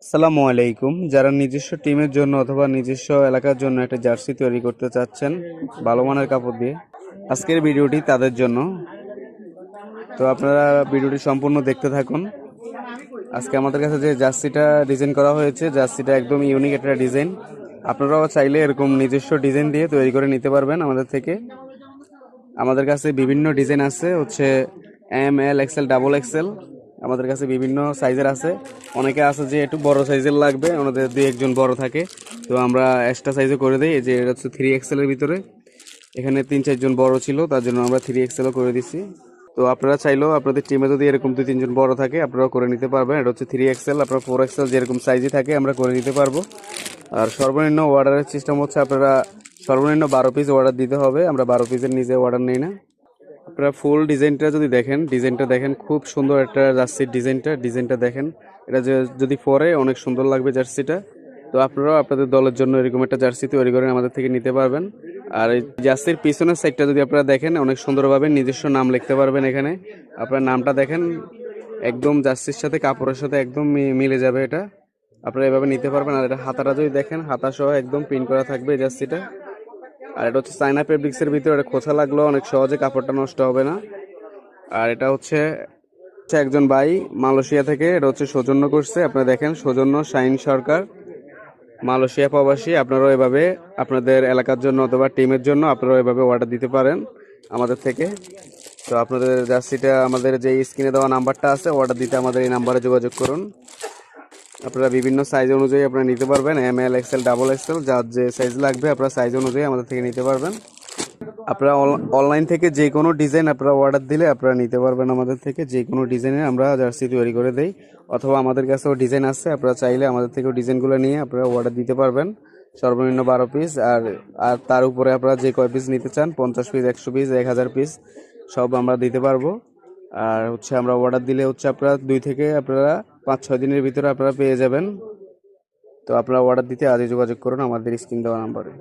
আসসালামু আলাইকুম। যারা নিজস্ব টিমের জন্য অথবা নিজস্ব এলাকার জন্য একটা জার্সি তৈরি করতে চাচ্ছেন ভালো মানের কাপড় দিয়ে, আজকের ভিডিওটি তাদের জন্য। তো আপনারা ভিডিওটি সম্পূর্ণ দেখতে থাকুন। আজকে আমাদের কাছে যে জার্সিটা ডিজাইন করা হয়েছে, জার্সিটা একদম ইউনিক একটা ডিজাইন। আপনারাও চাইলে এরকম নিজস্ব ডিজাইন দিয়ে তৈরি করে নিতে পারবেন আমাদের থেকে। আমাদের কাছে বিভিন্ন ডিজাইন আছে, M L XL double XL. আমাদের কাছে বিভিন্ন সাইজের আছে। অনেকে আছে যে একটু বড় সাইজের লাগবে, আমাদের দুই একজন বড় থাকে, তো আমরা এক্সট্রা সাইজে করে দিই। এই যে এটা হচ্ছে 3 এক্সেলের ভিতরে, এখানে 3-4 জন বড় ছিল, তার জন্য আমরা 3 এক্সেলও করে দিছি। তো আপনারা চাইলেও আপনাদের টিমে যদি এরকম 2-3 জন বড় থাকে, আপনারাও করে নিতে পারবেন। এটা হচ্ছে 3 এক্সেল, আপনার 4 এক্সেল যেরকম সাইজই থাকে আমরা করে দিতে পারবো। আর সর্বনিম্ন অর্ডারের সিস্টেম হচ্ছে আপনারা সর্বনিম্ন 12 পিস অর্ডার দিতে হবে। আমরা 12 পিসের নিজে অর্ডার নেই না। আপনারা ফুল ডিজাইনটা যদি দেখেন, ডিজাইনটা দেখেন, খুব সুন্দর একটা জার্সির ডিজাইনটা দেখেন। এটা যদি পরে অনেক সুন্দর লাগবে জার্সিটা। তো আপনারাও আপনাদের দলের জন্য এরকম একটা জার্সি তৈরি করে আমাদের থেকে নিতে পারবেন। আর এই জার্সির পিছনের সাইডটা যদি আপনারা দেখেন, অনেক সুন্দরভাবে নিজস্ব নাম লিখতে পারবেন এখানে। আপনার নামটা দেখেন, একদম জার্সির সাথে কাপড়ের সাথে একদম মিলে যাবে এটা। আপনারা এভাবে নিতে পারবেন। আর এটা হাতাটা যদি দেখেন, হাতা সহ একদম প্রিন্ট করা থাকবে এই জার্সিটা। আর এটা হচ্ছে চায়না ফেব্রিক্সের ভিতরে, এটা খোঁচা লাগলেও অনেক সহজে কাপড়টা নষ্ট হবে না। আর এটা হচ্ছে হচ্ছে একজন ভাই মালয়েশিয়া থেকে, এটা হচ্ছে সৌজন্য করছে। আপনারা দেখেন, সৌজন্য শাইন সরকার, মালয়েশিয়া প্রবাসী। আপনারাও এভাবে আপনাদের এলাকার জন্য অথবা টিমের জন্য আপনারাও এভাবে অর্ডার দিতে পারেন আমাদের থেকে। তো আপনাদের জার্সিটা আমাদের যে স্ক্রিনে দেওয়া নাম্বারটা আছে, অর্ডার দিতে আমাদের এই নাম্বারে যোগাযোগ করুন। আপনারা বিভিন্ন সাইজ অনুযায়ী আপনারা নিতে পারবেন, M L XL double XL, যার যে সাইজ লাগবে আপনারা সাইজ অনুযায়ী আমাদের থেকে নিতে পারবেন। আপনারা অনলাইন থেকে যে কোনো ডিজাইন আপনারা অর্ডার দিলে আপনারা নিতে পারবেন আমাদের থেকে। যে কোনো ডিজাইনে আমরা জার্সি তৈরি করে দেই, অথবা আমাদের কাছেও ডিজাইন আছে, আপনারা চাইলে আমাদের থেকেও ডিজাইনগুলো নিয়ে আপনারা অর্ডার দিতে পারবেন। সর্বনিম্ন 12 পিস। আর আর তার উপরে আপনারা যে কয় পিস নিতে চান, 50 পিস, 100 পিস, 1000 পিস, সব আমরা দিতে পারবো। আর আমরা অর্ডার দিলে আপনারা 2 থেকে আপনারা 5-6 দিনের ভিতরে আপনারা পেয়ে যাবেন। তো আপনারা অর্ডার দিতে আজই যোগাযোগ করুন আমাদের স্ক্রিন দেওয়া নাম্বারে।